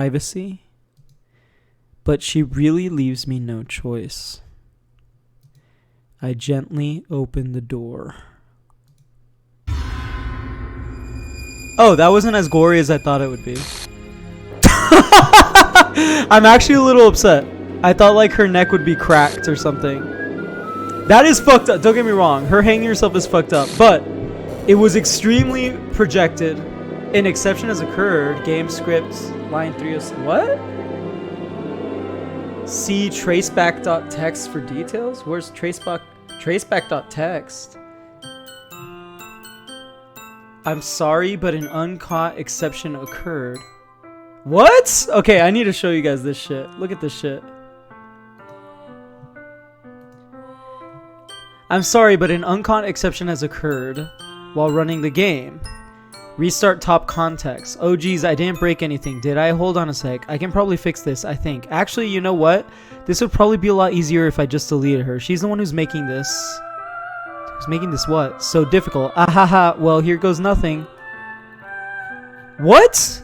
privacy, but she really leaves me no choice. I gently open the door. Oh, that wasn't as gory as I thought it would be. I'm actually a little upset. I thought like her neck would be cracked or something. That is fucked up. Don't get me wrong. Her hanging herself is fucked up. But it was extremely projected. An exception has occurred. Game script, line 3 of... What? See traceback.txt for details? Where's traceback.txt? I'm sorry, but an uncaught exception occurred. What? Okay, I need to show you guys this shit. Look at this shit. I'm sorry, but an uncaught exception has occurred while running the game. Restart top context. Oh geez, I didn't break anything, did I? Hold on a sec. I can probably fix this, I think. Actually, you know what? This would probably be a lot easier if I just deleted her. She's the one who's making this. Who's making this what? So difficult. Ahaha, well, here goes nothing. What?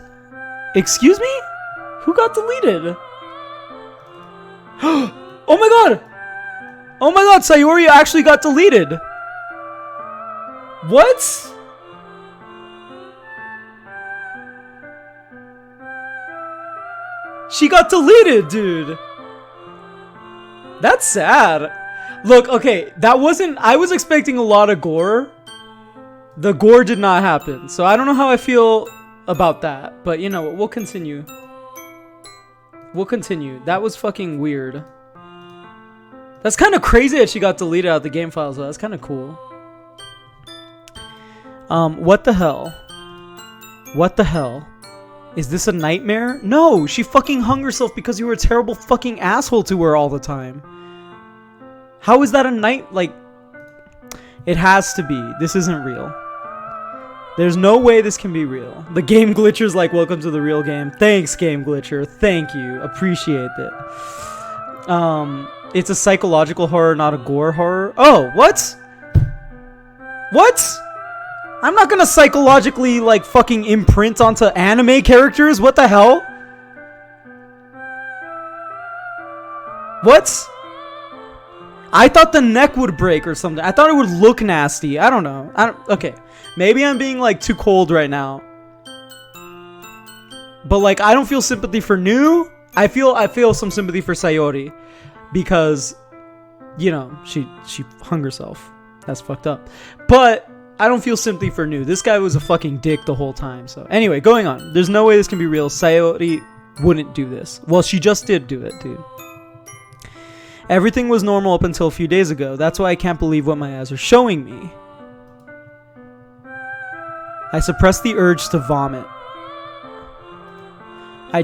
Excuse me? Who got deleted? Oh my god! Oh my god, Sayori actually got deleted! What? She got deleted, dude! That's sad. Look, okay, that wasn't... I was expecting a lot of gore. The gore did not happen, so I don't know how I feel about that, but you know what, we'll continue. We'll continue. That was fucking weird. That's kind of crazy that she got deleted out of the game files, though. That's kind of cool. What the hell? What the hell? Is this a nightmare? No, she fucking hung herself because you were a terrible fucking asshole to her all the time. How is that a night? Like, it has to be. This isn't real. There's no way this can be real. The game glitcher's like, welcome to the real game. Thanks, game glitcher. Thank you. Appreciate it. It's a psychological horror, not a gore horror. Oh, what? What? I'm not gonna psychologically, like, fucking imprint onto anime characters. What the hell? What? I thought the neck would break or something. I thought it would look nasty. I don't know. Okay. Maybe I'm being like too cold right now. But like I don't feel sympathy for Nu. I feel some sympathy for Sayori because you know, she hung herself. That's fucked up. But I don't feel sympathy for Nu. This guy was a fucking dick the whole time. So anyway, going on. There's no way this can be real. Sayori wouldn't do this. Well, she just did do it, dude. Everything was normal up until a few days ago. That's why I can't believe what my eyes are showing me. I suppressed the urge to vomit.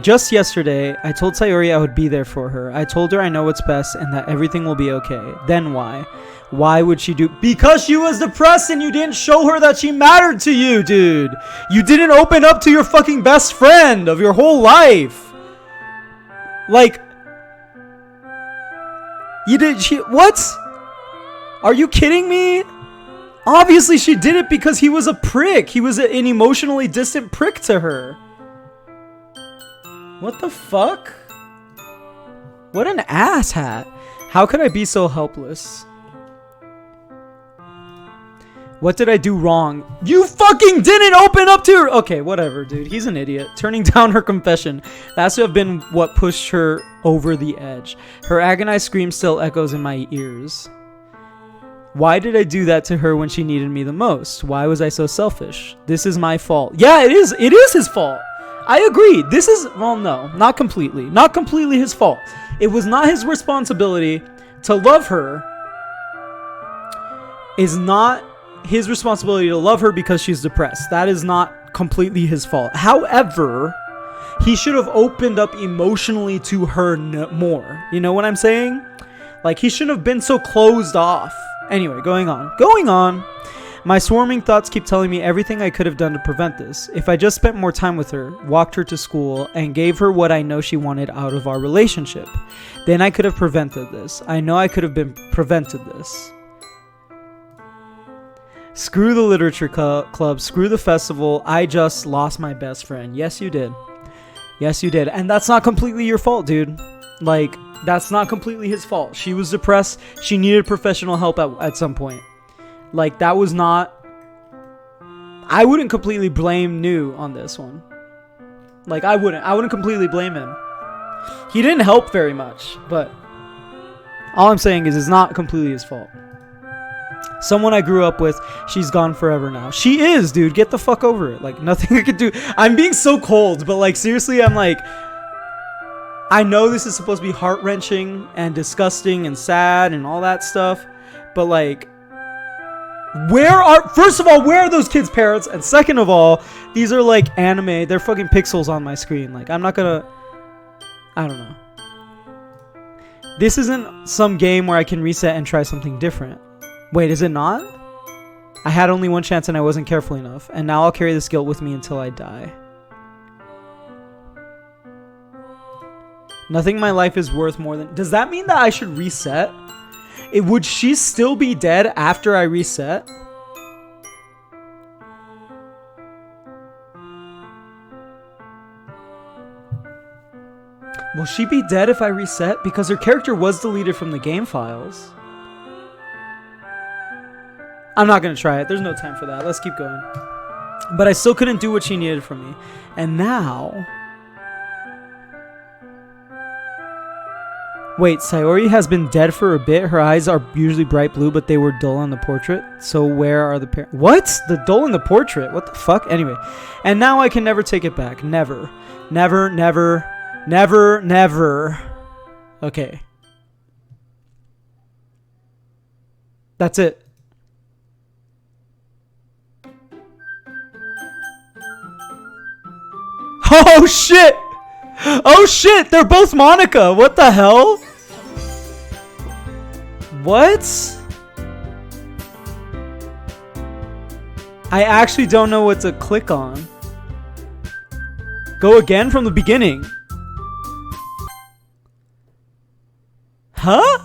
Just yesterday, I told Sayori I would be there for her. I told her I know what's best and that everything will be okay. Then why? Why would she do... Because she was depressed and you didn't show her that she mattered to you, dude. You didn't open up to your fucking best friend of your whole life. Like... You did... What? Are you kidding me? Obviously she did it because he was a prick. He was an emotionally distant prick to her. What the fuck? What an asshat. How could I be so helpless? What did I do wrong? You fucking didn't open up to her! Okay, whatever, dude. He's an idiot. Turning down her confession. That's to have been what pushed her over the edge. Her agonized scream still echoes in my ears. Why did I do that to her when she needed me the most? Why was I so selfish? This is my fault. Yeah, it is. It is his fault. I agree. This is... Well, no. Not completely. Not completely his fault. It was not his responsibility to love her. Is not his responsibility to love her because she's depressed. That is not completely his fault. However, he should have opened up emotionally to her more. You know what I'm saying? Like, he shouldn't have been so closed off. Anyway, going on. Going on. My swarming thoughts keep telling me everything I could have done to prevent this. If I just spent more time with her, walked her to school, and gave her what I know she wanted out of our relationship, then I could have prevented this. I know I could have prevented this. Screw the literature club. Screw the festival. I just lost my best friend. Yes, you did. Yes, you did. And that's not completely your fault, dude. Like, that's not completely his fault. She was depressed. She needed professional help at some point. Like, that was not... I wouldn't completely blame New on this one. Like, I wouldn't completely blame him. He didn't help very much, but all I'm saying is it's not completely his fault. Someone I grew up with, she's gone forever now. She is, dude. Get the fuck over it. Like, nothing I could do. I'm being so cold, but like, seriously, I'm like, I know this is supposed to be heart-wrenching and disgusting and sad and all that stuff, but like, first of all, where are those kids' parents? And second of all, these are like anime. They're fucking pixels on my screen. Like, I'm not gonna, I don't know. This isn't some game where I can reset and try something different. Wait, is it not? I had only one chance and I wasn't careful enough. And now I'll carry this guilt with me until I die. Nothing in my life is worth more than... Does that mean that I should reset? Would she still be dead after I reset? Will she be dead if I reset? Because her character was deleted from the game files. I'm not going to try it. There's no time for that. Let's keep going. But I still couldn't do what she needed from me. And now... Wait, Sayori has been dead for a bit. Her eyes are usually bright blue, but they were dull on the portrait. So where are the parents? What? The dull in the portrait? What the fuck? Anyway. And now I can never take it back. Never. Never, never, never, never. Okay. That's it. Oh shit! Oh shit! They're both Monika! What the hell? What? I actually don't know what to click on. Go again from the beginning. Huh?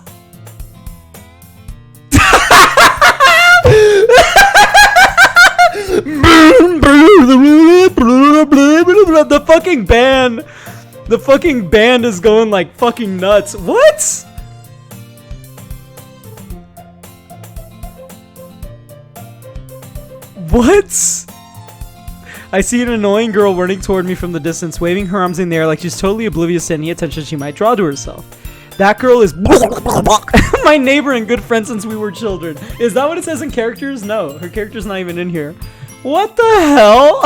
The fucking band. The fucking band is going like fucking nuts. What? What? I see an annoying girl running toward me from the distance, waving her arms in the air like she's totally oblivious to any attention she might draw to herself. That girl is my neighbor and good friend since we were children. Is that what it says in characters? No, her character's not even in here. What the hell?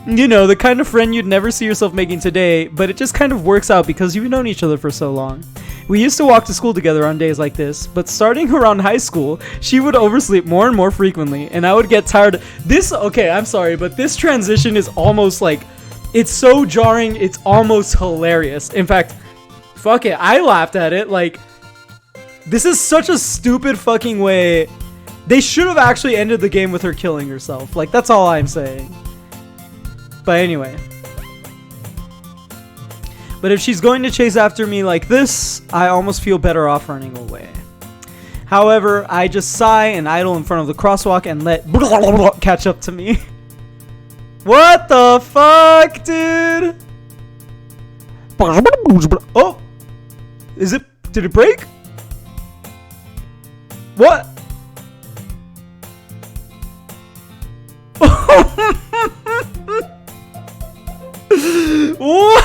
You know, the kind of friend you'd never see yourself making today, but it just kind of works out because you've known each other for so long. We used to walk to school together on days like this, but starting around high school, she would oversleep more and more frequently, and I would get tired. Okay, I'm sorry, but this transition is almost like, it's so jarring, it's almost hilarious. In fact, fuck it, I laughed at it. Like, this is such a stupid fucking way. They should have actually ended the game with her killing herself. Like, that's all I'm saying. But anyway. But if she's going to chase after me like this, I almost feel better off running away. However, I just sigh and idle in front of the crosswalk and let catch up to me. What the fuck, dude? Oh! Did it break? What? What?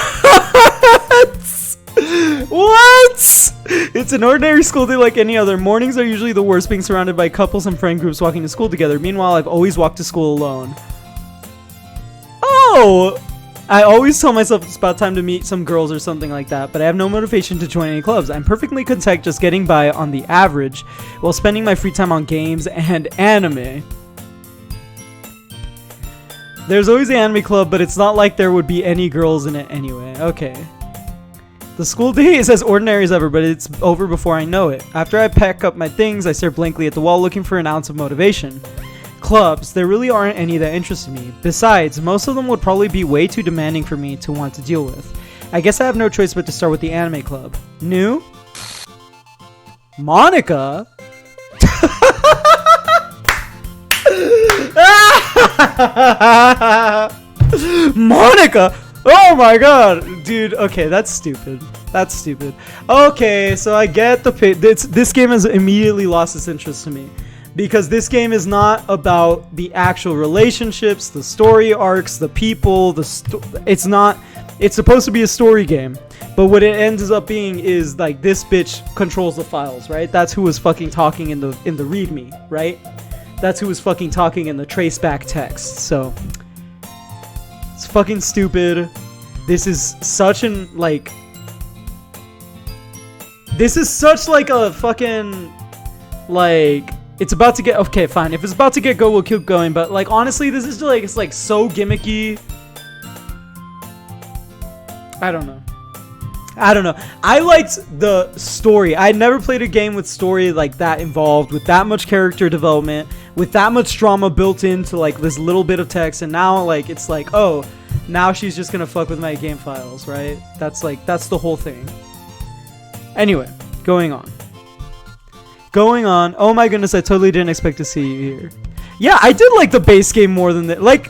What? It's an ordinary school day like any other. Mornings are usually the worst, being surrounded by couples and friend groups walking to school together. Meanwhile, I've always walked to school alone. Oh! I always tell myself it's about time to meet some girls or something like that, but I have no motivation to join any clubs. I'm perfectly content just getting by on the average while spending my free time on games and anime. There's always the anime club, but it's not like there would be any girls in it anyway. Okay. The school day is as ordinary as ever, but it's over before I know it. After I pack up my things, I stare blankly at the wall looking for an ounce of motivation. Clubs, there really aren't any that interest me. Besides, most of them would probably be way too demanding for me to want to deal with. I guess I have no choice but to start with the anime club. New? Monika? Monika! Oh my god! Dude, okay, that's stupid. That's stupid. Okay, so I get the this game has immediately lost its interest to me. Because this game is not about the actual relationships, the story arcs, the people, it's not... It's supposed to be a story game. But what it ends up being is, like, this bitch controls the files, right? That's who was fucking talking in the readme, right? That's who was fucking talking in the traceback text. So... It's fucking stupid. This is such an, like... This is such, like, a fucking... Like... It's about to get... Okay, fine. If it's about to get go, we'll keep going. But, like, honestly, this is just, like... It's, like, so gimmicky. I don't know. I liked the story. I never played a game with story like that involved, with that much character development, with that much drama built into, like, this little bit of text. And now, like, it's like, oh, now she's just gonna fuck with my game files, right? That's, like, that's the whole thing. Anyway, going on. Oh my goodness, I totally didn't expect to see you here. Yeah, I did like the base game more than that. Like,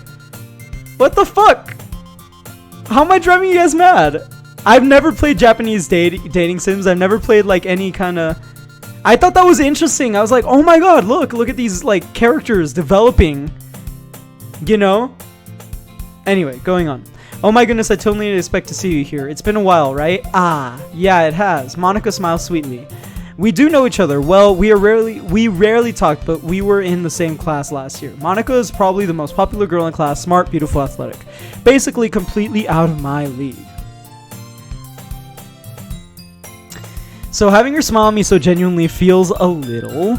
what the fuck? How am I driving you guys mad? I've never played Japanese dating sims. I've never played, like, any kind of... I thought that was interesting. I was like, oh my god, look at these, like, characters developing. You know? Anyway, going on. Oh my goodness, I totally didn't expect to see you here. It's been a while, right? Ah, yeah, it has. Monika smiles sweetly. We do know each other. Well, we rarely talked, but we were in the same class last year. Monika is probably the most popular girl in class, smart, beautiful, athletic. Basically completely out of my league. So having her smile at me so genuinely feels a little...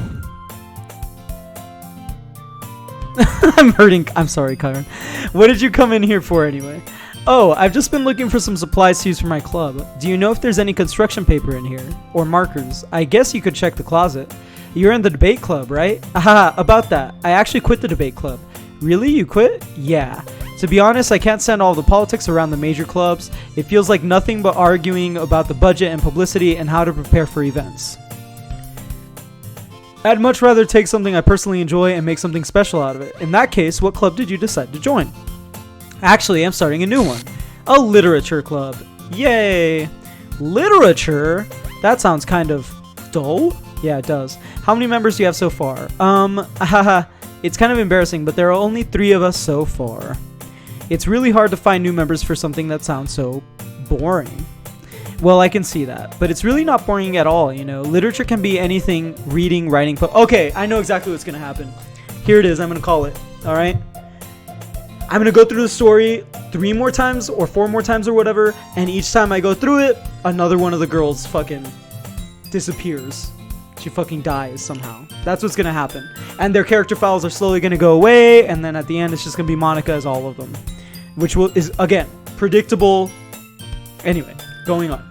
I'm hurting. I'm sorry, Kyron. What did you come in here for anyway? Oh, I've just been looking for some supplies to use for my club. Do you know if there's any construction paper in here? Or markers? I guess you could check the closet. You're in the debate club, right? Aha, about that. I actually quit the debate club. Really? You quit? Yeah. To be honest, I can't stand all the politics around the major clubs. It feels like nothing but arguing about the budget and publicity and how to prepare for events. I'd much rather take something I personally enjoy and make something special out of it. In that case, what club did you decide to join? Actually, I'm starting a new one. A literature club. Yay! Literature? That sounds kind of dull. Yeah, it does. How many members do you have so far? Haha. It's kind of embarrassing, but there are only 3 of us so far. It's really hard to find new members for something that sounds so boring. Well, I can see that, but it's really not boring at all, you know. Literature can be anything, reading, writing, okay, I know exactly what's gonna happen. Here it is, I'm gonna call it, alright? I'm gonna go through the story 3 more times or 4 more times or whatever, and each time I go through it, another one of the girls fucking disappears. She fucking dies somehow. That's what's gonna happen. And their character files are slowly gonna go away, and then at the end it's just gonna be Monika as all of them. Which is, again, predictable. Anyway, going on.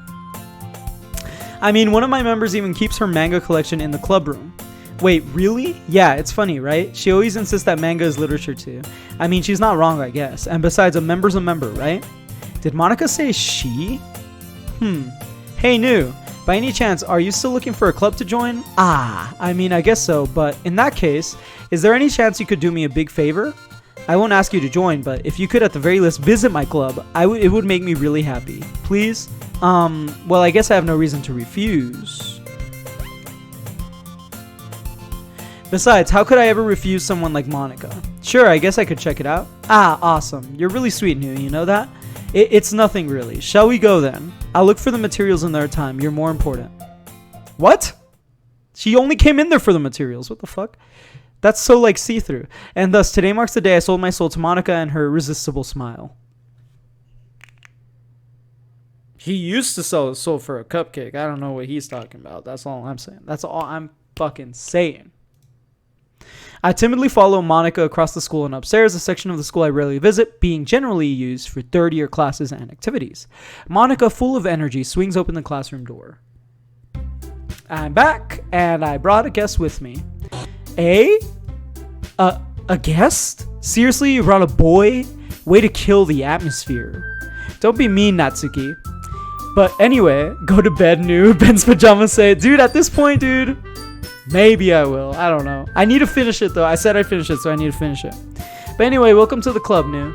I mean, one of my members even keeps her manga collection in the club room. Wait, really? Yeah, it's funny, right? She always insists that manga is literature too. I mean, she's not wrong, I guess. And besides, a member's a member, right? Did Monika say she? Hey, new. By any chance, are you still looking for a club to join? Ah, I mean, I guess so, but in that case, is there any chance you could do me a big favor? I won't ask you to join, but if you could at the very least visit my club, it would make me really happy. Please? Well, I guess I have no reason to refuse. Besides, how could I ever refuse someone like Monika? Sure, I guess I could check it out. Ah, awesome. You're really sweet, New, you know that? It's nothing really. Shall we go then? I'll look for the materials in their time. You're more important. What? She only came in there for the materials. What the fuck? That's so, like, see-through. And thus, today marks the day I sold my soul to Monika and her irresistible smile. He used to sell his soul for a cupcake. I don't know what he's talking about. That's all I'm saying. That's all I'm fucking saying. I timidly follow Monika across the school and upstairs, a section of the school I rarely visit, being generally used for third-year classes and activities. Monika, full of energy, swings open the classroom door. I'm back, and I brought a guest with me. A guest? Seriously, you brought a boy? Way to kill the atmosphere. Don't be mean, Natsuki. But anyway, go to bed, New. Ben's pajamas say, dude, at this point, dude, maybe I will. I don't know. I need to finish it, though. I said I'd finish it, so I need to finish it. But anyway, welcome to the club, New.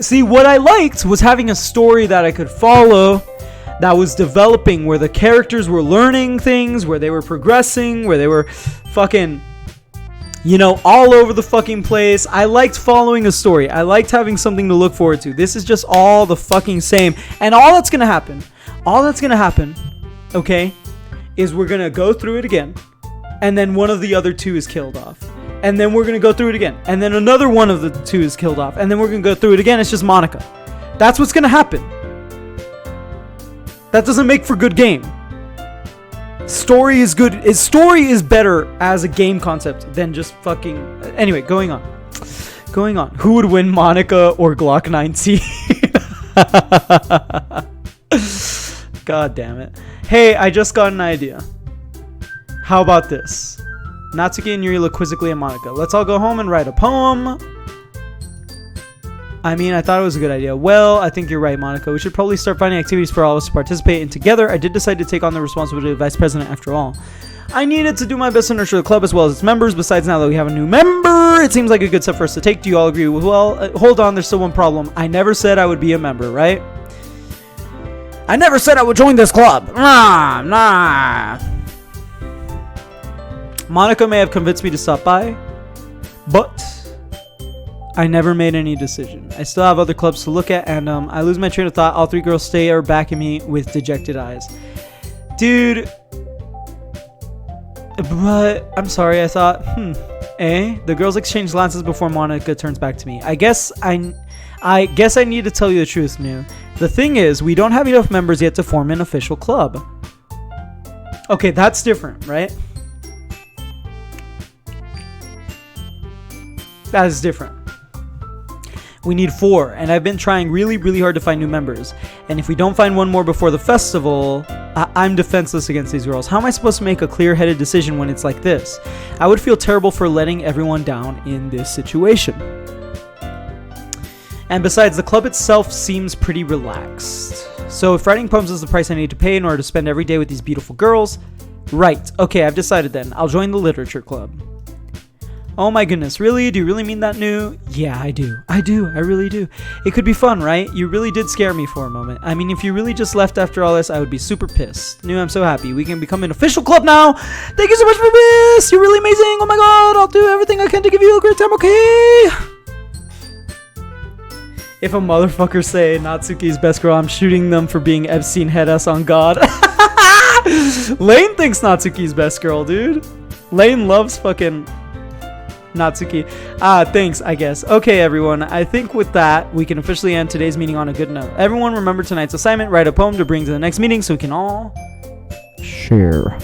See, what I liked was having a story that I could follow, that was developing, where the characters were learning things, where they were progressing, where they were fucking, you know, all over the fucking place. I liked following a story. I liked having something to look forward to. This is just all the fucking same. And all that's gonna happen, okay, is we're gonna go through it again, and then one of the other two is killed off. And then we're gonna go through it again, and then another one of the two is killed off, and then we're gonna go through it again. It's just Monika. That's what's gonna happen. That doesn't make for good game. Story is good. Story is better as a game concept than just fucking. Anyway, going on. Who would win, Monika or Glock 19? God damn it. Hey, I just got an idea. How about this? Natsuki and Yuri look quizzically at Monika. Let's all go home and write a poem. I mean, I thought it was a good idea. Well, I think you're right, Monika. We should probably start finding activities for all of us to participate in together. I did decide to take on the responsibility of vice president after all. I needed to do my best to nurture the club as well as its members. Besides, now that we have a new member, it seems like a good step for us to take. Do you all agree? Well, hold on. There's still one problem. I never said I would be a member, right? I never said I would join this club. Nah. Monika may have convinced me to stop by, but I never made any decision. I still have other clubs to look at, and I lose my train of thought. All three girls stare back at me with dejected eyes. Dude, but I'm sorry, I thought, The girls exchange glances before Monika turns back to me. I guess I need to tell you the truth, Nu. The thing is, we don't have enough members yet to form an official club. Okay, that's different, right? That is different. We need 4, and I've been trying really, really hard to find new members. And if we don't find one more before the festival, I'm defenseless against these girls. How am I supposed to make a clear-headed decision when it's like this? I would feel terrible for letting everyone down in this situation. And besides, the club itself seems pretty relaxed. So if writing poems is the price I need to pay in order to spend every day with these beautiful girls, right, okay, I've decided then. I'll join the literature club. Oh my goodness, really? Do you really mean that, Nu? Yeah, I do. I really do. It could be fun, right? You really did scare me for a moment. I mean, if you really just left after all this, I would be super pissed. Nu, I'm so happy. We can become an official club now. Thank you so much for this. You're really amazing. Oh my god, I'll do everything I can to give you a great time, okay? If a motherfucker say Natsuki's best girl, I'm shooting them for being Epstein head ass on God. Lane thinks Natsuki's best girl, dude. Lane loves fucking Natsuki. Thanks, I guess. Okay, everyone. I think with that, we can officially end today's meeting on a good note. Everyone remember tonight's assignment. Write a poem to bring to the next meeting so we can all share.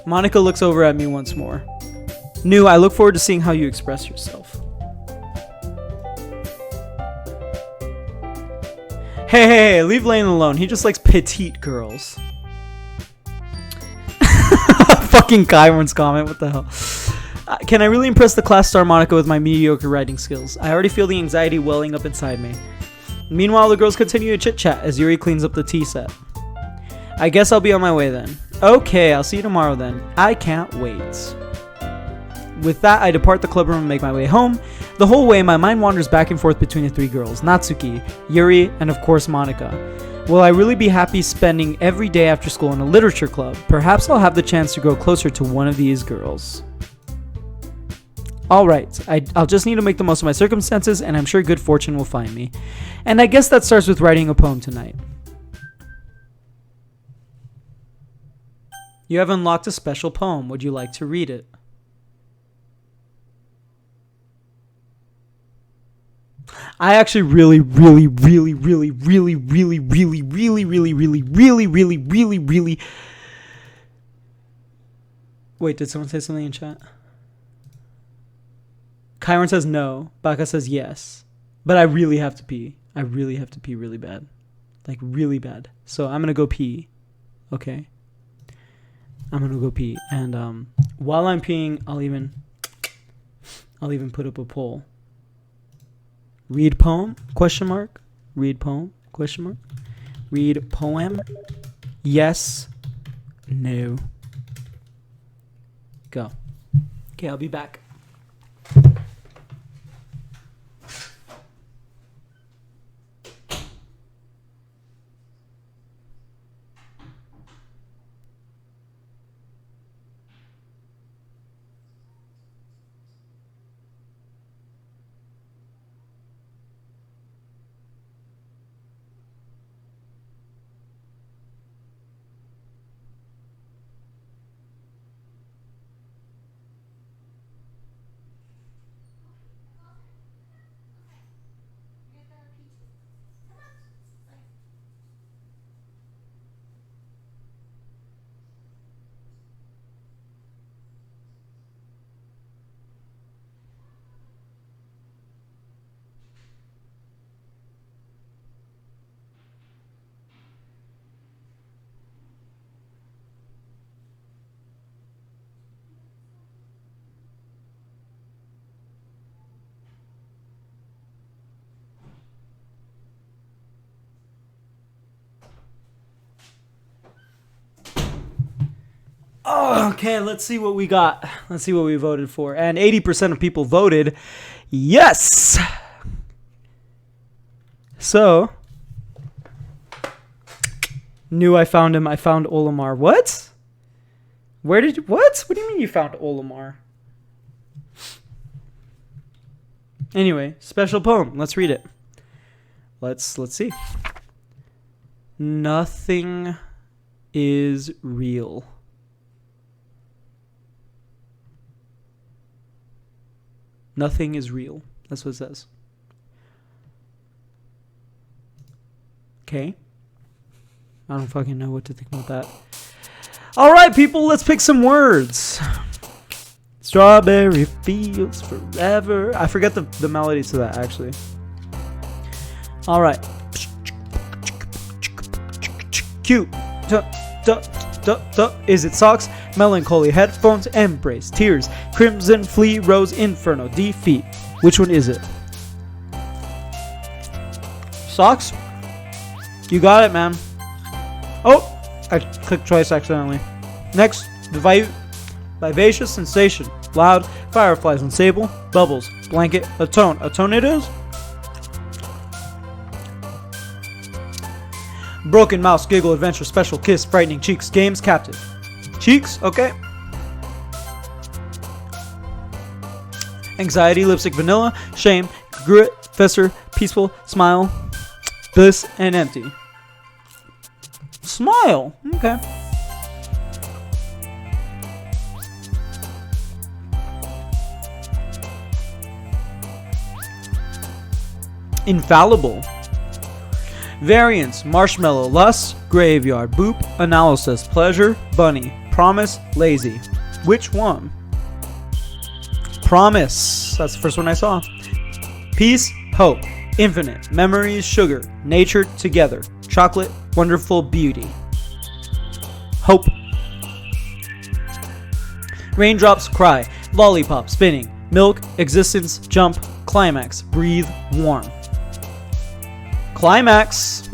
Monika looks over at me once more. Nu, I look forward to seeing how you express yourself. Hey, leave Lane alone. He just likes petite girls. Fucking Kyron's comment, what the hell? Can I really impress the class star Monika with my mediocre writing skills? I already feel the anxiety welling up inside me. Meanwhile, the girls continue to chit-chat as Yuri cleans up the tea set. I guess I'll be on my way then. Okay, I'll see you tomorrow then. I can't wait. With that, I depart the club room and make my way home. The whole way, my mind wanders back and forth between the 3 girls, Natsuki, Yuri, and of course Monika. Will I really be happy spending every day after school in a literature club? Perhaps I'll have the chance to grow closer to one of these girls. Alright, I'll just need to make the most of my circumstances, and I'm sure good fortune will find me. And I guess that starts with writing a poem tonight. You have unlocked a special poem. Would you like to read it? I actually really wait, did someone say something in chat? Kyron says no. Baka says yes. But I really have to pee. I really have to pee really bad. Like really bad. So I'm gonna go pee. Okay. I'm gonna go pee. And while I'm peeing, I'll even put up a poll. Read poem? Question mark. Read poem? Question mark. Read poem? Yes. No. Go. Okay, I'll be back. Okay, let's see what we got. Let's see what we voted for. And 80% of people voted yes. So, knew I found him. I found Olimar. What? Where did you... What? What do you mean you found Olimar? Anyway, special poem. Let's read it. Let's see. Nothing is real. Nothing is real. That's what it says. Okay. I don't fucking know what to think about that. All right, people, let's pick some words. Strawberry fields forever. I forget the melody to that, actually. All right. Cute. Is it socks? Melancholy. Headphones. Embrace. Tears. Crimson. Flea. Rose. Inferno. Defeat. Which one is it? Socks? You got it, man. Oh! I clicked twice accidentally. Next. Vivacious sensation. Loud. Fireflies and sable. Bubbles. Blanket. Atone. Atone it is? Broken mouse, giggle, adventure, special kiss, frightening cheeks, games, captive. Cheeks, okay. Anxiety, lipstick, vanilla, shame, grit, fester, peaceful, smile, bliss, and empty. Smile, okay. Infallible. Variants: marshmallow, lust, graveyard, boop, analysis, pleasure, bunny, promise, lazy. Which one? Promise. That's the first one I saw. Peace, hope, infinite, memories, sugar, nature, together, chocolate, wonderful, beauty. Hope. Raindrops, cry, lollipop, spinning, milk, existence, jump, climax, breathe, warm. Climax.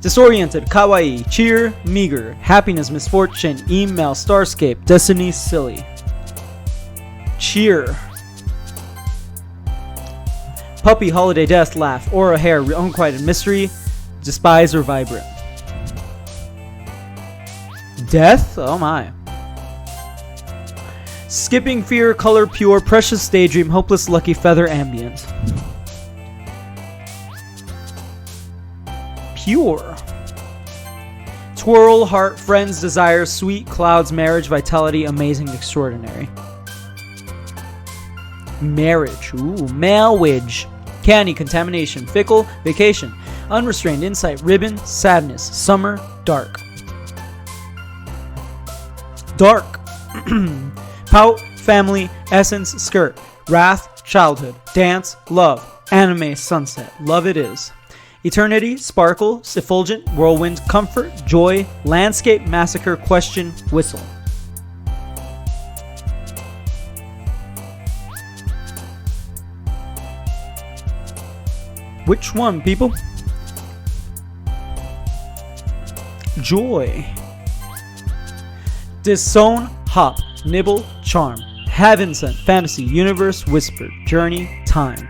Disoriented, kawaii, cheer, meager, happiness, misfortune, email, starscape, destiny, silly. Cheer. Puppy, holiday, death, laugh, aura, hair, unquieted, mystery, despise, or vibrant. Death? Oh my. Skipping, fear, color, pure, precious, daydream, hopeless, lucky, feather, ambient. Pure. Twirl, heart, friends, desire, sweet, clouds, marriage, vitality, amazing, extraordinary. Marriage. Ooh, marriage. Candy, contamination, fickle, vacation, unrestrained, insight, ribbon, sadness, summer, dark. Dark. Pout, family, essence, skirt, wrath, childhood, dance, love, anime, sunset, love it is. Eternity, sparkle, effulgent, whirlwind, comfort, joy, landscape, massacre, question, whistle. Which one, people? Joy. Disown, hop, nibble, charm, heaven sent, fantasy, universe, whisper, journey, time.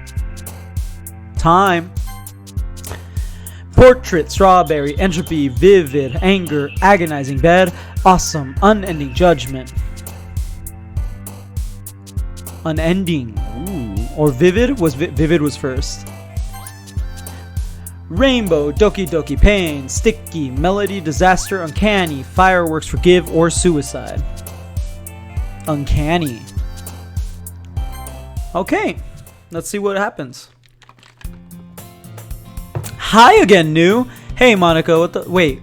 Time. Portrait, strawberry, entropy, vivid, anger, agonizing, bed, awesome, unending, judgment. Unending. Ooh. Or vivid was first. Rainbow, Doki Doki, pain, sticky, melody, disaster, uncanny, fireworks, forgive, or suicide. Uncanny. Okay, let's see what happens. Hi again, new. Hey, Monika, what the... Wait.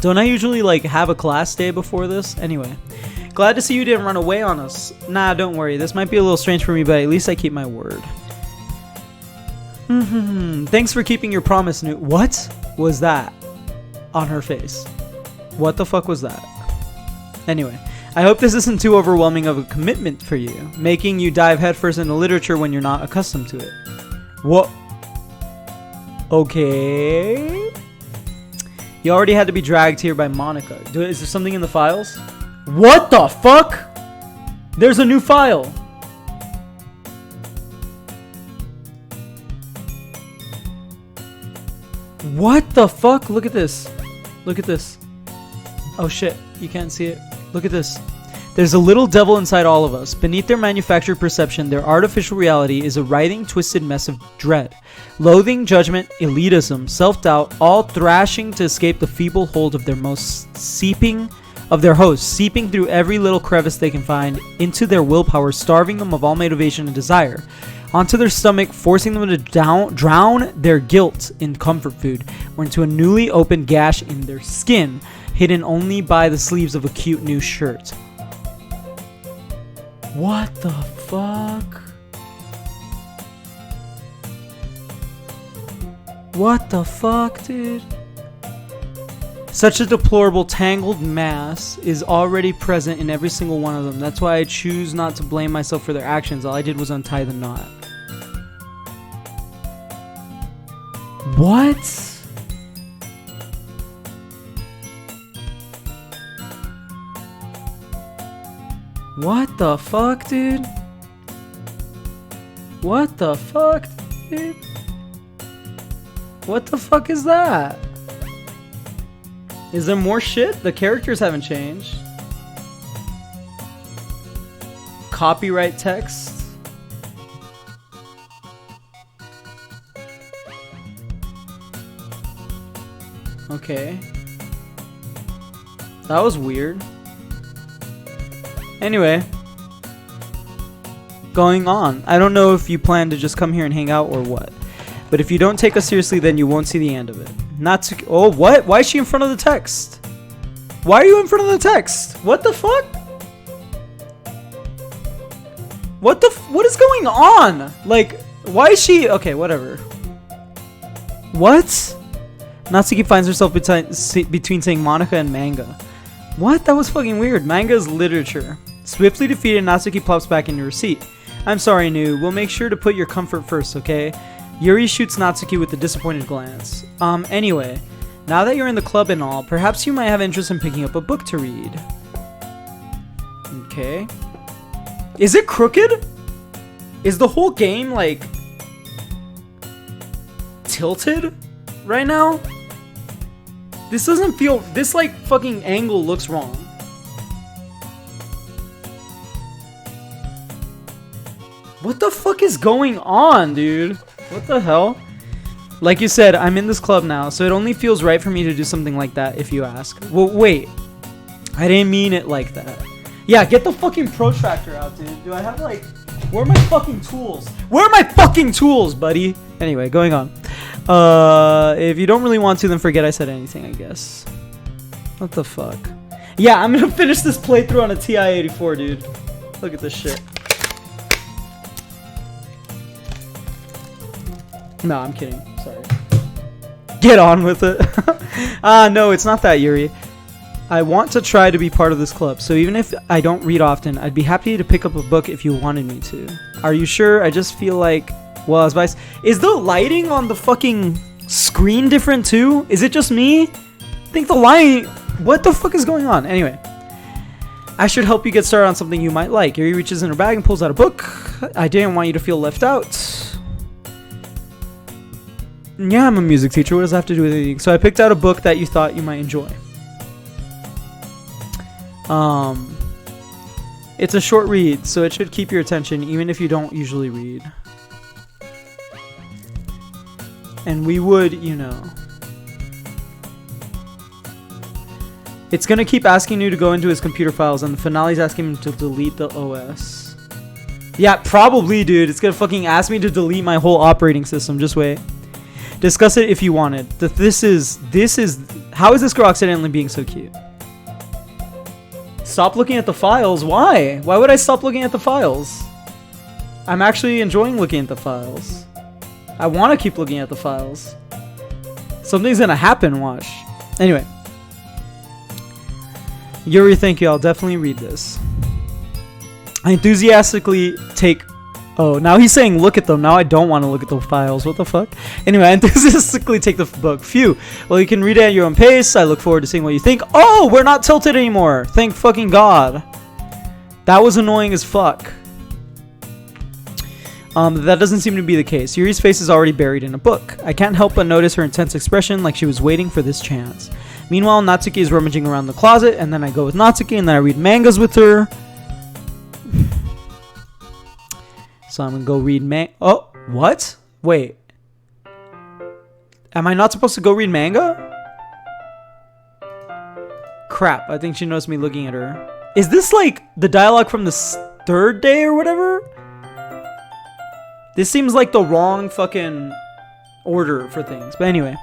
Don't I usually, like, have a class day before this? Anyway. Glad to see you didn't run away on us. Nah, don't worry. This might be a little strange for me, but at least I keep my word. Thanks for keeping your promise, new... What was that on her face? What the fuck was that? Anyway. I hope this isn't too overwhelming of a commitment for you, making you dive headfirst into literature when you're not accustomed to it. What? Okay. You already had to be dragged here by Monika. Is there something in the files? What the fuck? There's a new file. What the fuck? Look at this. Look at this. Oh shit, you can't see it. Look at this. There's a little devil inside all of us. Beneath their manufactured perception, their artificial reality is a writhing, twisted mess of dread. Loathing, judgment, elitism, self-doubt, all thrashing to escape the feeble hold of their hosts, seeping through every little crevice they can find into their willpower, starving them of all motivation and desire. Onto their stomach, forcing them to drown their guilt in comfort food, or into a newly opened gash in their skin, hidden only by the sleeves of a cute new shirt. What the fuck? What the fuck, dude? Such a deplorable, tangled mass is already present in every single one of them. That's why I choose not to blame myself for their actions. All I did was untie the knot. What? What the fuck, dude? What the fuck, dude? What the fuck is that? Is there more shit? The characters haven't changed. Copyright text. Okay. That was weird. Anyway. Going on. I don't know if you plan to just come here and hang out or what. But if you don't take us seriously, then you won't see the end of it. Oh, what? Why is she in front of the text? Why are you in front of the text? What the fuck? What is going on? Like, why is she... Okay, whatever. What? Natsuki finds herself between saying Monika and manga. What? That was fucking weird. Manga is literature. Swiftly defeated, Natsuki plops back into her seat. I'm sorry, Nu. We'll make sure to put your comfort first, okay? Yuri shoots Natsuki with a disappointed glance. Anyway, now that you're in the club and all, perhaps you might have interest in picking up a book to read. Okay. Is it crooked? Is the whole game, like, tilted right now? This doesn't feel... This, like, fucking angle looks wrong. What the fuck is going on, dude? What the hell? Like you said, I'm in this club now, so it only feels right for me to do something like that, if you ask. Well, wait. I didn't mean it like that. Yeah, get the fucking protractor out, dude. Do I have, like... Where are my fucking tools? Where are my fucking tools, buddy? Anyway, going on. If you don't really want to, then forget I said anything, I guess. What the fuck? Yeah, I'm gonna finish this playthrough on a TI-84, dude. Look at this shit. No, I'm kidding. Sorry. Get on with it. No, it's not that, Yuri. I want to try to be part of this club, so even if I don't read often, I'd be happy to pick up a book if you wanted me to. Are you sure? I just feel like... Well, as vice... Is the lighting on the fucking screen different too? Is it just me? I think the light... What the fuck is going on? Anyway. I should help you get started on something you might like. Yuri reaches in her bag and pulls out a book. I didn't want you to feel left out. Yeah, I'm a music teacher. What does that have to do with anything? So I picked out a book that you thought you might enjoy. It's a short read, so it should keep your attention even if you don't usually read. And we would, you know. It's gonna keep asking you to go into his computer files, and the finale's asking him to delete the OS. Yeah, probably, dude. It's gonna fucking ask me to delete my whole operating system. Just wait. Discuss it if you wanted. This is... How is this girl accidentally being so cute? Stop looking at the files. Why? Why would I stop looking at the files? I'm actually enjoying looking at the files. I want to keep looking at the files. Something's gonna happen, watch. Anyway. Yuri, thank you. I'll definitely read this. I enthusiastically take Oh, now he's saying look at them. Now I don't want to look at the files. What the fuck? Anyway, I enthusiastically take the book. Phew. Well, you can read it at your own pace. I look forward to seeing what you think. Oh, we're not tilted anymore. Thank fucking God. That was annoying as fuck. That doesn't seem to be the case. Yuri's face is already buried in a book. I can't help but notice her intense expression, like she was waiting for this chance. Meanwhile, Natsuki is rummaging around the closet, and then I go with Natsuki, and then I read mangas with her. So I'm gonna go read Oh, what? Wait. Am I not supposed to go read manga? Crap, I think she noticed me looking at her. Is this like the dialogue from the third day or whatever? This seems like the wrong fucking order for things. But anyway.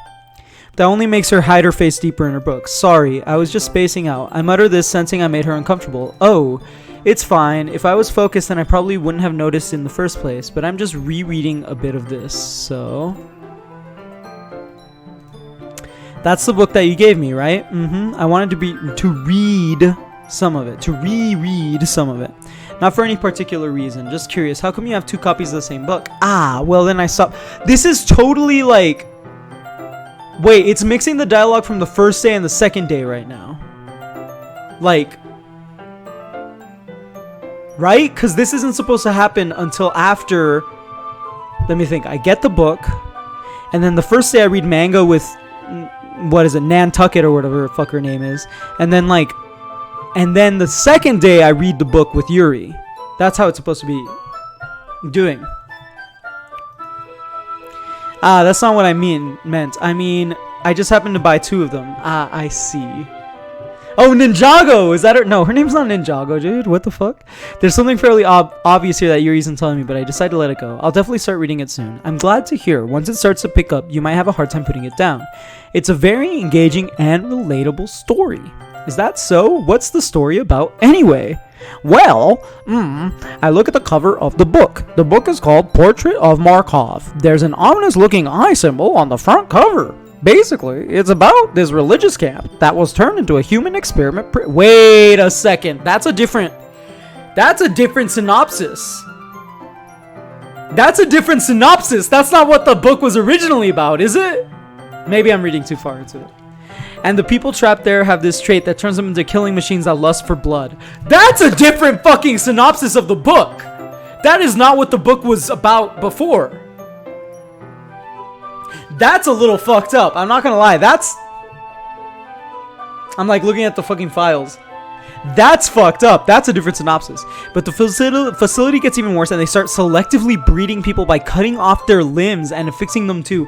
That only makes her hide her face deeper in her book. Sorry, I was just spacing out. I mutter this, sensing I made her uncomfortable. Oh, it's fine. If I was focused, then I probably wouldn't have noticed in the first place. But I'm just rereading a bit of this, so... That's the book that you gave me, right? I wanted to read some of it. To reread some of it. Not for any particular reason. Just curious. How come you have 2 copies of the same book? Ah, well then I stopped. This is totally like... Wait, it's mixing the dialogue from the first day and the second day right now. Like... Right? Because this isn't supposed to happen until after... Let me think. I get the book. And then the first day I read manga with... What is it? Nantucket or whatever the fuck her name is. And then like... And then the second day I read the book with Yuri. That's how it's supposed to be doing. Ah, that's not what I meant. I mean, I just happened to buy 2 of them. Ah, I see. Oh, Ninjago! Is that her? No, her name's not Ninjago, dude. What the fuck? There's something fairly obvious here that Yuri isn't telling me, but I decided to let it go. I'll definitely start reading it soon. I'm glad to hear. Once it starts to pick up, you might have a hard time putting it down. It's a very engaging and relatable story. Is that so? What's the story about anyway? Well, I look at the cover of the book. The book is called Portrait of Markov. There's an ominous-looking eye symbol on the front cover. Basically, it's about this religious camp that was turned into a human experiment. Wait a second. That's a different synopsis. That's a different synopsis. That's not what the book was originally about, is it? Maybe I'm reading too far into it. And the people trapped there have this trait that turns them into killing machines that lust for blood. That's a different fucking synopsis of the book. That is not what the book was about before. That's a little fucked up. I'm not gonna lie. I'm like looking at the fucking files. That's fucked up. That's a different synopsis. But the facility gets even worse, and they start selectively breeding people by cutting off their limbs and affixing them to...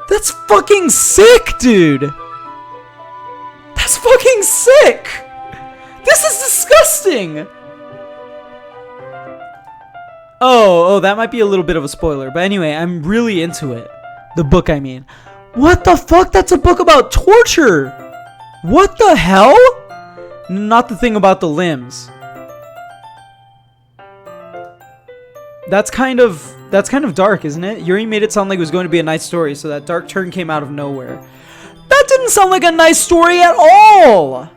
That's fucking sick, dude. That's fucking sick. This is disgusting. Oh, that might be a little bit of a spoiler. But anyway, I'm really into it. The book, I mean. What the fuck? That's a book about torture. What the hell? Not the thing about the limbs. That's kind of dark, isn't it? Yuri made it sound like it was going to be a nice story, so that dark turn came out of nowhere. That didn't sound like a nice story at all!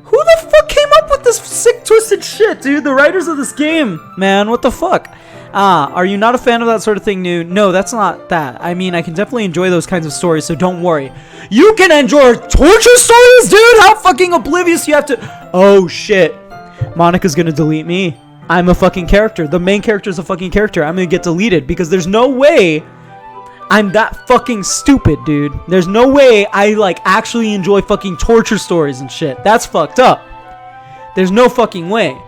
Who the fuck came up with this sick, twisted shit, dude? The writers of this game, man, what the fuck? Are you not a fan of that sort of thing, new? No, that's not that. I mean, I can definitely enjoy those kinds of stories, so don't worry. You can enjoy torture stories, dude? How fucking oblivious you have to... Oh, shit. Monika's gonna delete me. I'm a fucking character. The main character is a fucking character. I'm gonna get deleted because there's no way I'm that fucking stupid, dude. There's no way I, like, actually enjoy fucking torture stories and shit. That's fucked up. There's no fucking way.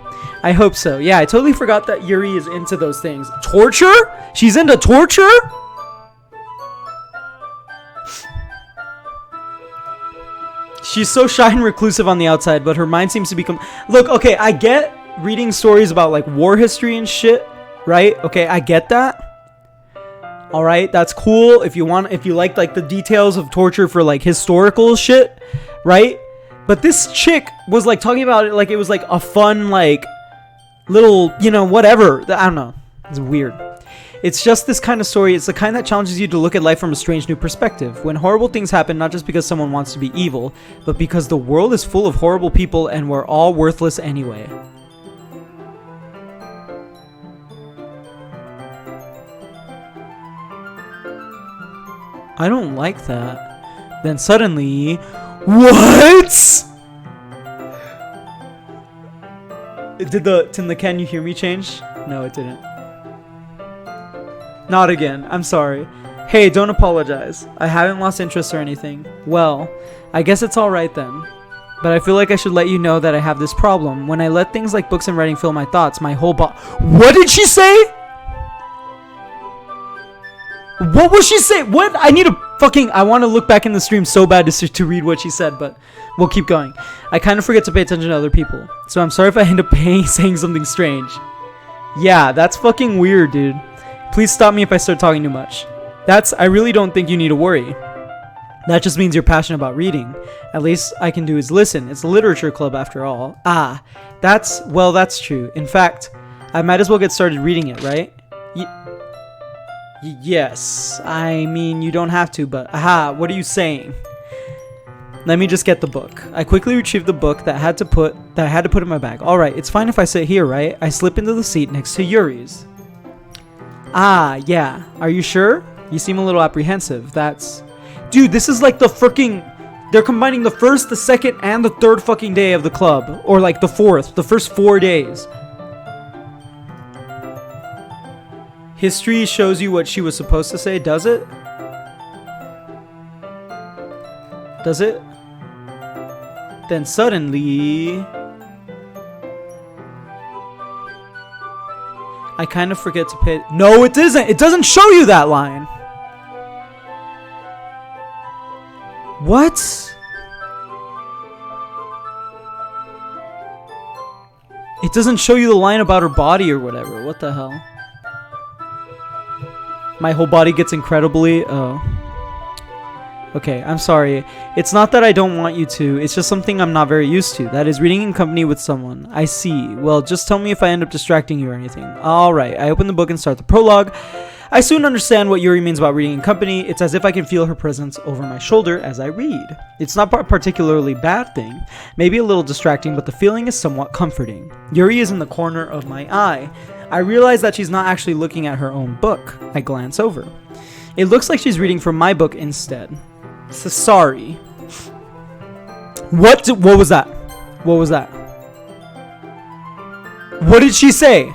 I hope so. Yeah, I totally forgot that Yuri is into those things. Torture? She's into torture? She's so shy and reclusive on the outside, but her mind seems to become... Look, okay, I get reading stories about, like, war history and shit, right? Okay, I get that. Alright, that's cool. If you like, the details of torture for, like, historical shit, right? But this chick was, like, talking about it like it was, like, a fun, like, little, you know, whatever. I don't know. It's weird. It's just this kind of story. It's the kind that challenges you to look at life from a strange new perspective. When horrible things happen, not just because someone wants to be evil, but because the world is full of horrible people and we're all worthless anyway. I don't like that. Then suddenly... What? Did the can you hear me change? No, it didn't. Not again. I'm sorry. Hey, don't apologize. I haven't lost interest or anything. Well, I guess it's alright then. But I feel like I should let you know that I have this problem. When I let things like books and writing fill my thoughts, my whole What did she say? What was she saying? What? I need to fucking... I want to look back in the stream so bad to read what she said, but we'll keep going. I kind of forget to pay attention to other people. So I'm sorry if I end up saying something strange. Yeah, that's fucking weird, dude. Please stop me if I start talking too much. I really don't think you need to worry. That just means you're passionate about reading. At least I can do is listen. It's a literature club after all. That's true. In fact, I might as well get started reading it, right? Yes. I mean, you don't have to, but what are you saying? Let me just get the book. I quickly retrieved the book that I had to put in my bag. Alright, it's fine if I sit here, right? I slip into the seat next to Yuri's. Yeah. Are you sure? You seem a little apprehensive. Dude, this is like the freaking... They're combining the first, the second, and the third fucking day of the club. Or like the fourth. The first 4 days. History shows you what she was supposed to say, does it? Does it? Then suddenly... I kind of forget to pay... No, it isn't! It doesn't show you that line! What? It doesn't show you the line about her body or whatever. What the hell? My whole body gets incredibly... Oh. Okay, I'm sorry. It's not that I don't want you to. It's just something I'm not very used to. That is reading in company with someone. I see. Well, just tell me if I end up distracting you or anything. Alright, I open the book and start the prologue. I soon understand what Yuri means about reading in company. It's as if I can feel her presence over my shoulder as I read. It's not a particularly bad thing. Maybe a little distracting, but the feeling is somewhat comforting. Yuri is in the corner of my eye. I realize that she's not actually looking at her own book. I glance over. It looks like she's reading from my book instead. So sorry. What was that? What was that? What did she say?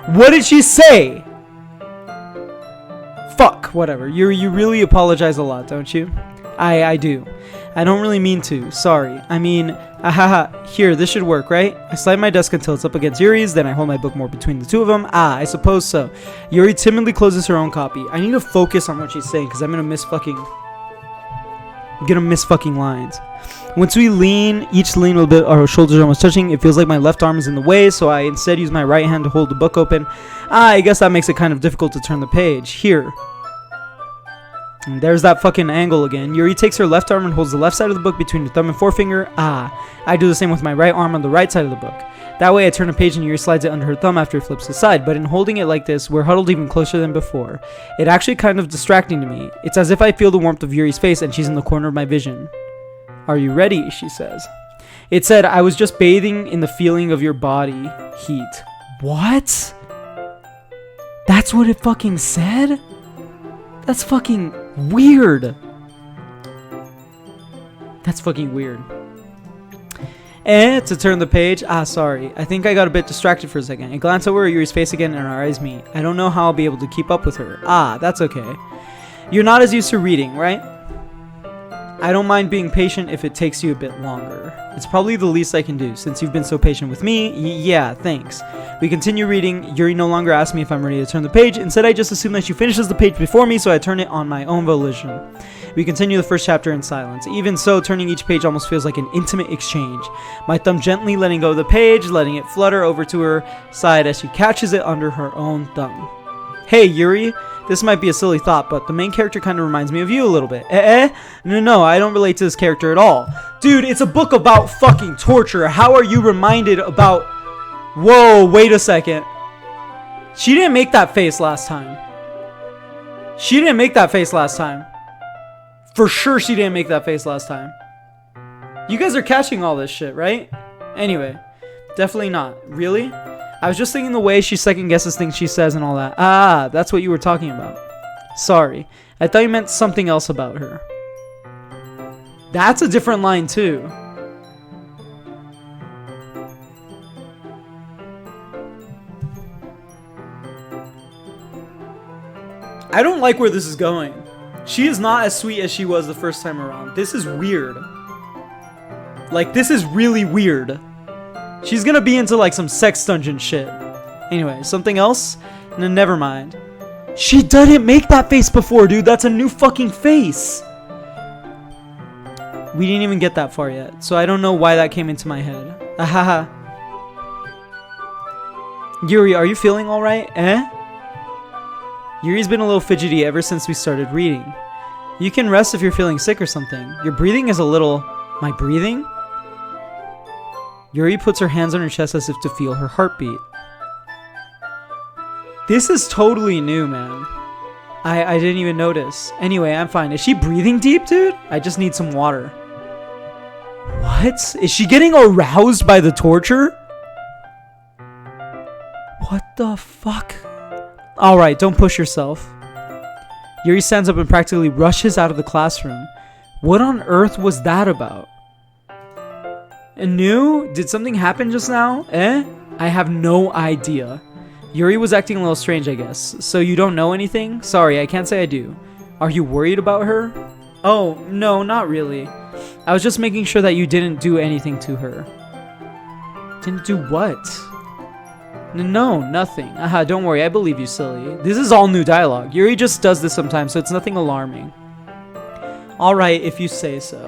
What did she say? Fuck, whatever. You really apologize a lot, don't you? I do. I don't really mean to. Sorry. I mean, here, this should work, right? I slide my desk until it's up against Yuri's, then I hold my book more between the two of them. I suppose so. Yuri timidly closes her own copy. I need to focus on what she's saying, because I'm gonna miss fucking lines. Once we each lean a little bit, our shoulders are almost touching. It feels like my left arm is in the way, so I instead use my right hand to hold the book open. I guess that makes it kind of difficult to turn the page. Here. And there's that fucking angle again. Yuri takes her left arm and holds the left side of the book between her thumb and forefinger. I do the same with my right arm on the right side of the book. That way I turn a page and Yuri slides it under her thumb after it flips aside, but in holding it like this, we're huddled even closer than before. It actually kind of distracting to me. It's as if I feel the warmth of Yuri's face and she's in the corner of my vision. Are you ready? She says. It said, I was just bathing in the feeling of your body heat. What? That's what it fucking said? That's fucking weird. That's fucking weird. To turn the page. Sorry. I think I got a bit distracted for a second. I glance over at Yuri's face again and our eyes meet. I don't know how I'll be able to keep up with her. That's okay. You're not as used to reading, right? I don't mind being patient if it takes you a bit longer. It's probably the least I can do, since you've been so patient with me. Yeah, thanks. We continue reading. Yuri no longer asks me if I'm ready to turn the page. Instead, I just assume that she finishes the page before me, so I turn it on my own volition. We continue the first chapter in silence. Even so, turning each page almost feels like an intimate exchange. My thumb gently letting go of the page, letting it flutter over to her side as she catches it under her own thumb. Hey, Yuri. This might be a silly thought, but the main character kind of reminds me of you a little bit. No, I don't relate to this character at all. Dude, it's a book about fucking torture. How are you reminded about... Whoa, wait a second. She didn't make that face last time. She didn't make that face last time. For sure she didn't make that face last time. You guys are catching all this shit, right? Anyway, definitely not. Really? I was just thinking the way she second guesses things she says and all that. Ah, that's what you were talking about. Sorry. I thought you meant something else about her. That's a different line too. I don't like where this is going. She is not as sweet as she was the first time around. This is weird. Like, this is really weird. She's gonna be into like some sex dungeon shit. Anyway, something else? No, never mind. She didn't make that face before, dude. That's a new fucking face. We didn't even get that far yet, so I don't know why that came into my head. Ahaha. Yuri, are you feeling alright? Eh? Yuri's been a little fidgety ever since we started reading. You can rest if you're feeling sick or something. Your breathing is a little... My breathing? Yuri puts her hands on her chest as if to feel her heartbeat. This is totally new, man. I didn't even notice. Anyway, I'm fine. Is she breathing deep, dude? I just need some water. What? Is she getting aroused by the torture? What the fuck? Alright, don't push yourself. Yuri stands up and practically rushes out of the classroom. What on earth was that about? Anu? Did something happen just now? Eh? I have no idea. Yuri was acting a little strange, I guess. So you don't know anything? Sorry, I can't say I do. Are you worried about her? Oh, no, not really. I was just making sure that you didn't do anything to her. Didn't do what? No, nothing. Aha, don't worry, I believe you, silly. This is all new dialogue. Yuri just does this sometimes, so it's nothing alarming. Alright, if you say so.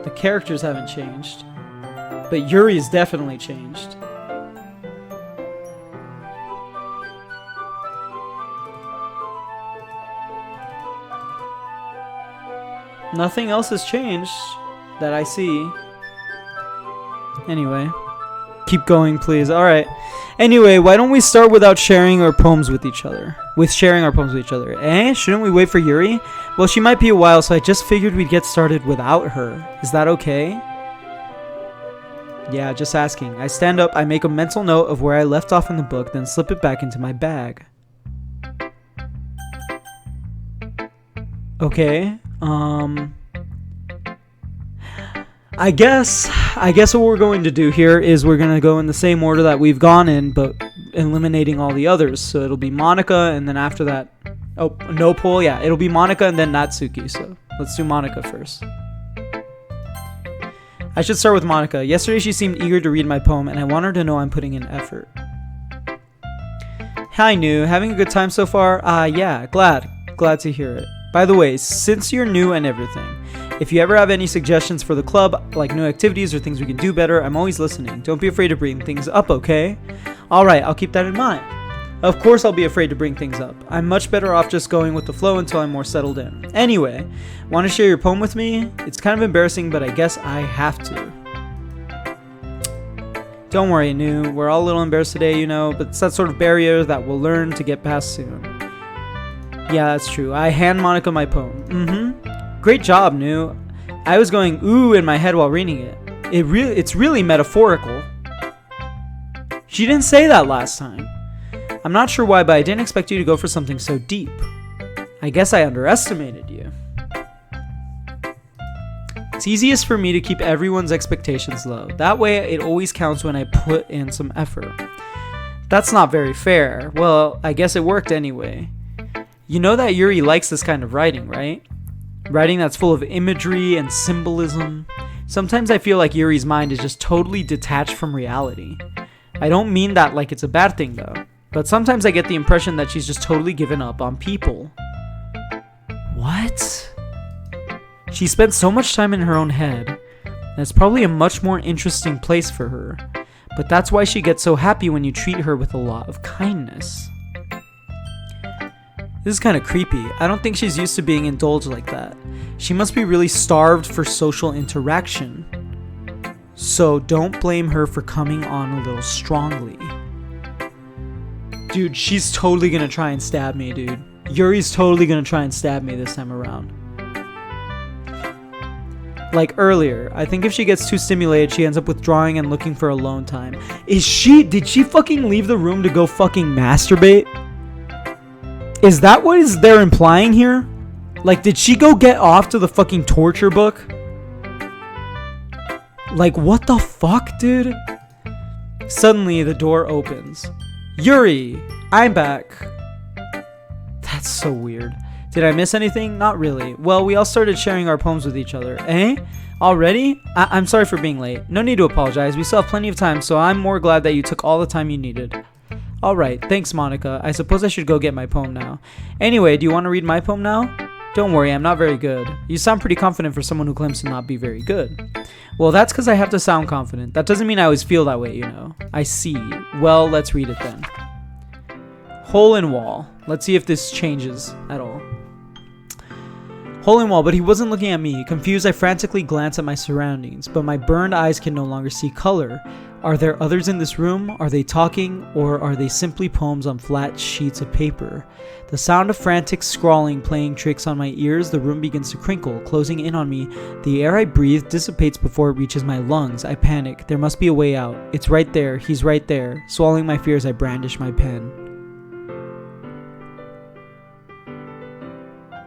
The characters haven't changed. But Yuri's definitely changed. Nothing else has changed that I see. Anyway. Keep going, please. Alright. Anyway, why don't we start without sharing our poems with each other? Eh? Shouldn't we wait for Yuri? Well, she might be a while, so I just figured we'd get started without her. Is that okay? Yeah, just asking. I stand up, I make a mental note of where I left off in the book, then slip it back into my bag. Okay. I guess what we're going to do here is we're going to go in the same order that we've gone in, but eliminating all the others. So it'll be Monika, and then after that... Oh, no poll? Yeah, it'll be Monika and then Natsuki. So let's do Monika first. I should start with Monika. Yesterday she seemed eager to read my poem, and I want her to know I'm putting in effort. Hi, new. Having a good time so far? Yeah, glad to hear it. By the way, since you're new and everything, if you ever have any suggestions for the club, like new activities or things we can do better, I'm always listening. Don't be afraid to bring things up, okay? Alright, I'll keep that in mind. Of course I'll be afraid to bring things up. I'm much better off just going with the flow until I'm more settled in. Anyway, want to share your poem with me? It's kind of embarrassing, but I guess I have to. Don't worry, New. We're all a little embarrassed today, you know, but it's that sort of barrier that we'll learn to get past soon. Yeah, that's true. I hand Monika my poem. Great job, New. I was going ooh in my head while reading it. It's really metaphorical. She didn't say that last time. I'm not sure why, but I didn't expect you to go for something so deep. I guess I underestimated you. It's easiest for me to keep everyone's expectations low. That way it always counts when I put in some effort. That's not very fair. Well, I guess it worked anyway. You know that Yuri likes this kind of writing, right? Writing that's full of imagery and symbolism. Sometimes I feel like Yuri's mind is just totally detached from reality. I don't mean that like it's a bad thing though, but sometimes I get the impression that she's just totally given up on people. What? She spent so much time in her own head. That's probably a much more interesting place for her, but that's why she gets so happy when you treat her with a lot of kindness. This is kind of creepy. I don't think she's used to being indulged like that. She must be really starved for social interaction. So don't blame her for coming on a little strongly. Dude, she's totally gonna try and stab me, dude. Yuri's totally gonna try and stab me this time around. Like earlier, I think if she gets too stimulated, she ends up withdrawing and looking for alone time. Did she fucking leave the room to go fucking masturbate? Is that what they're implying here? Like, did she go get off to the fucking torture book? Like, what the fuck, dude? Suddenly, the door opens. Yuri, I'm back. That's so weird. Did I miss anything? Not really. Well, we all started sharing our poems with each other. Eh? Already? I'm sorry for being late. No need to apologize. We still have plenty of time, so I'm more glad that you took all the time you needed. Alright, thanks Monika. I suppose I should go get my poem now. Anyway, do you want to read my poem now? Don't worry, I'm not very good. You sound pretty confident for someone who claims to not be very good. Well, that's because I have to sound confident. That doesn't mean I always feel that way, you know. I see. Well, let's read it then. Hole in wall. Let's see if this changes at all. Hole in wall, but he wasn't looking at me. Confused, I frantically glance at my surroundings, but my burned eyes can no longer see color. Are there others in this room? Are they talking, or are they simply poems on flat sheets of paper? The sound of frantic scrawling playing tricks on my ears. The room begins to crinkle, closing in on me. The air I breathe dissipates before it reaches my lungs. I panic. There must be a way out. It's right there. He's right there. Swallowing my fears, I brandish my pen.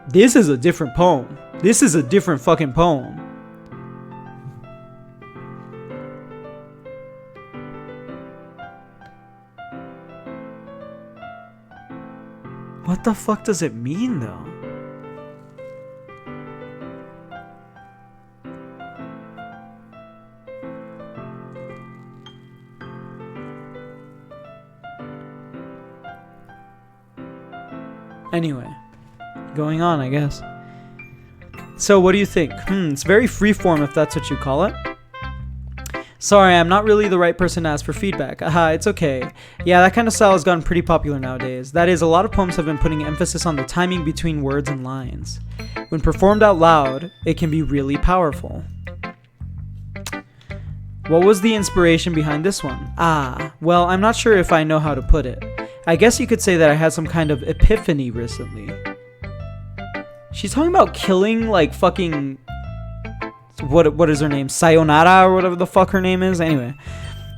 This is a different poem. This is a different fucking poem. What the fuck does it mean, though? Anyway, going on, I guess. So, what do you think? It's very freeform, if that's what you call it. Sorry, I'm not really the right person to ask for feedback. It's okay. Yeah, that kind of style has gotten pretty popular nowadays. That is, a lot of poems have been putting emphasis on the timing between words and lines. When performed out loud, it can be really powerful. What was the inspiration behind this one? Well, I'm not sure if I know how to put it. I guess you could say that I had some kind of epiphany recently. She's talking about killing, like, fucking... What is her name? Sayonara or whatever the fuck her name is? Anyway,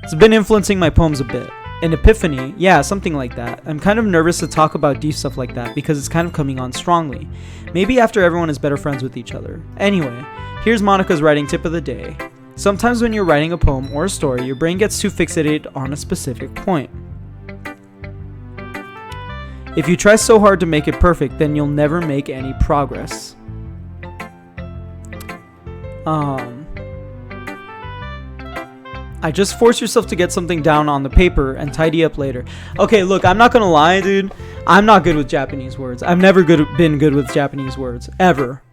it's been influencing my poems a bit. An epiphany? Yeah, something like that. I'm kind of nervous to talk about deep stuff like that because it's kind of coming on strongly. Maybe after everyone is better friends with each other. Anyway, here's Monika's writing tip of the day. Sometimes when you're writing a poem or a story, your brain gets too fixated on a specific point. If you try so hard to make it perfect, then you'll never make any progress. I just force yourself to get something down on the paper and tidy up later. Okay, look, I'm not gonna lie, dude. I'm not good with Japanese words. I've never been good with Japanese words. Ever.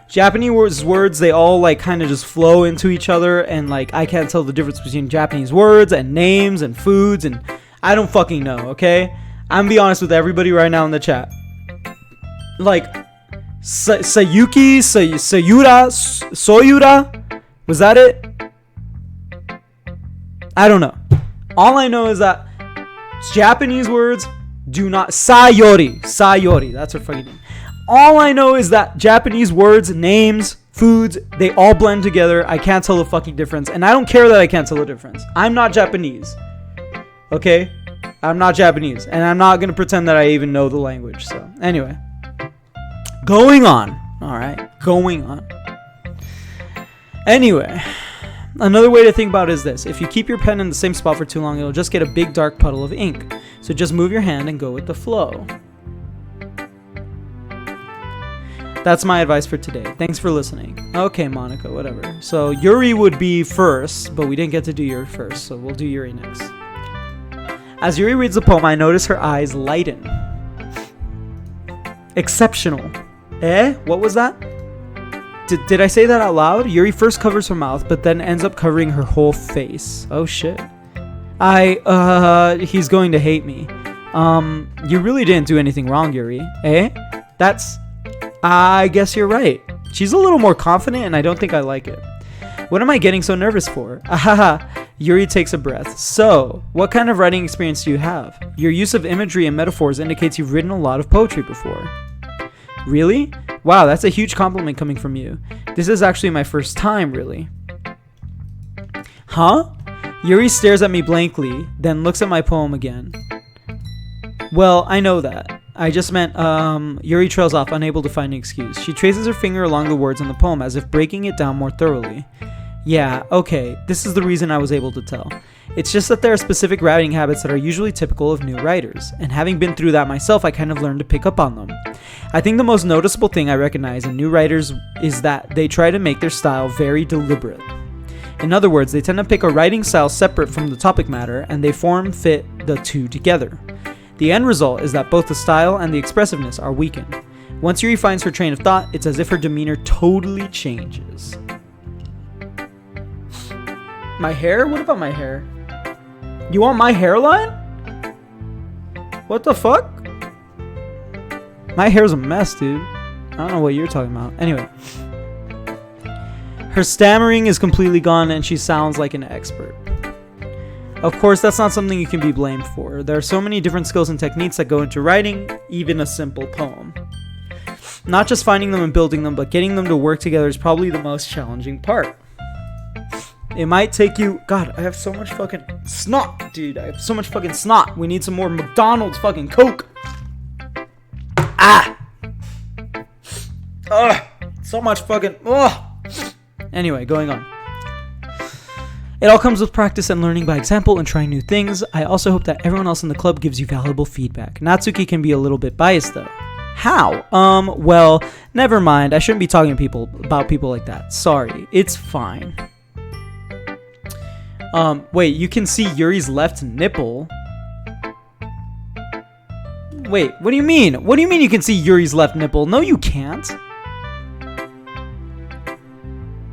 Japanese words, they all like kind of just flow into each other, and like I can't tell the difference between Japanese words and names and foods, and I don't fucking know, okay? I'm gonna be honest with everybody right now in the chat. Like, Sayuki, Sayura, Soyura? Was that it? I don't know. All I know is that Japanese words do not... Sayori, that's her fucking name. All I know is that Japanese words, names, foods, they all blend together. I can't tell the fucking difference. And I don't care that I can't tell the difference. I'm not Japanese. Okay? I'm not Japanese. And I'm not going to pretend that I even know the language. So, anyway. Going on. Alright? Going on. Anyway. Another way to think about it is this. If you keep your pen in the same spot for too long, it'll just get a big dark puddle of ink. So just move your hand and go with the flow. That's my advice for today. Thanks for listening. Okay, Monika, whatever. So Yuri would be first, but we didn't get to do Yuri first, so we'll do Yuri next. As Yuri reads the poem, I notice her eyes lighten. Exceptional. What was that? Did I say that out loud? Yuri first covers her mouth, but then ends up covering her whole face. Oh shit. He's going to hate me. You really didn't do anything wrong, Yuri. I guess you're right. She's a little more confident, and I don't think I like it. What am I getting so nervous for? Yuri takes a breath. So, what kind of writing experience do you have? Your use of imagery and metaphors indicates you've written a lot of poetry before. Really? Wow, that's a huge compliment coming from you. This is actually my first time, really. Huh? Yuri stares at me blankly, then looks at my poem again. Well, I know that. I just meant, Yuri trails off, unable to find an excuse. She traces her finger along the words on the poem as if breaking it down more thoroughly. Yeah, okay, this is the reason I was able to tell. It's just that there are specific writing habits that are usually typical of new writers, and having been through that myself, I kind of learned to pick up on them. I think the most noticeable thing I recognize in new writers is that they try to make their style very deliberate. In other words, they tend to pick a writing style separate from the topic matter, and they fit the two together. The end result is that both the style and the expressiveness are weakened. Once Yuri finds her train of thought, it's as if her demeanor totally changes. My hair? What about my hair? You want my hairline? What the fuck? My hair's a mess, dude. I don't know what you're talking about. Anyway. Her stammering is completely gone and she sounds like an expert. Of course, that's not something you can be blamed for. There are so many different skills and techniques that go into writing, even a simple poem. Not just finding them and building them, but getting them to work together is probably the most challenging part. It might take you... God, I have so much fucking snot, dude. I have so much fucking snot. We need some more McDonald's fucking Coke. Ah! Ugh! So much fucking... Ugh! Anyway, going on. It all comes with practice and learning by example and trying new things. I also hope that everyone else in the club gives you valuable feedback. Natsuki can be a little bit biased though. How? Well, never mind. I shouldn't be talking to about people like that. Sorry. It's fine. Wait, you can see Yuri's left nipple? Wait, what do you mean? What do you mean you can see Yuri's left nipple? No, you can't.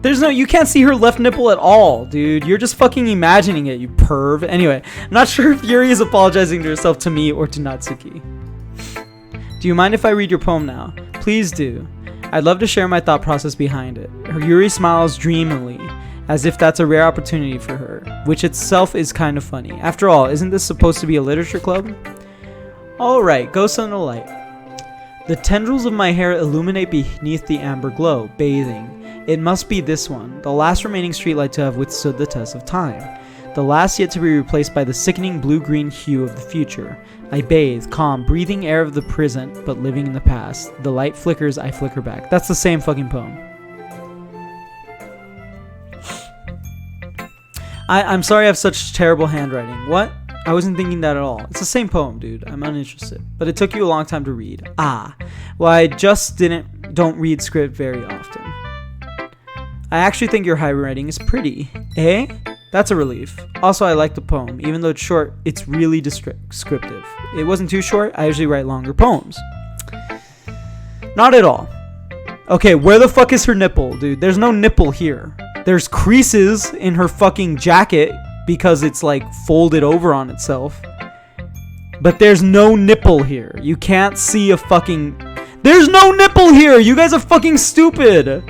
You can't see her left nipple at all, dude. You're just fucking imagining it, you perv. Anyway, I'm not sure if Yuri is apologizing to herself, to me, or to Natsuki. Do you mind if I read your poem now? Please do. I'd love to share my thought process behind it. Yuri smiles dreamily, as if that's a rare opportunity for her, which itself is kind of funny. After all, isn't this supposed to be a literature club? Alright, Ghost on the Light. The tendrils of my hair illuminate beneath the amber glow, bathing. It must be this one, the last remaining streetlight to have withstood the test of time. The last yet to be replaced by the sickening blue-green hue of the future. I bathe, calm, breathing air of the present, but living in the past. The light flickers, I flicker back. That's the same fucking poem. I'm sorry I have such terrible handwriting. What? I wasn't thinking that at all. It's the same poem, dude. I'm uninterested. But it took you a long time to read. Ah. Well, I just don't read script very often. I actually think your handwriting is pretty. Eh? That's a relief. Also, I like the poem. Even though it's short, it's really descriptive. It wasn't too short. I usually write longer poems. Not at all. Okay, where the fuck is her nipple, dude? There's no nipple here. There's creases in her fucking jacket because it's like folded over on itself. But there's no nipple here. You can't see a fucking... There's no nipple here! You guys are fucking stupid!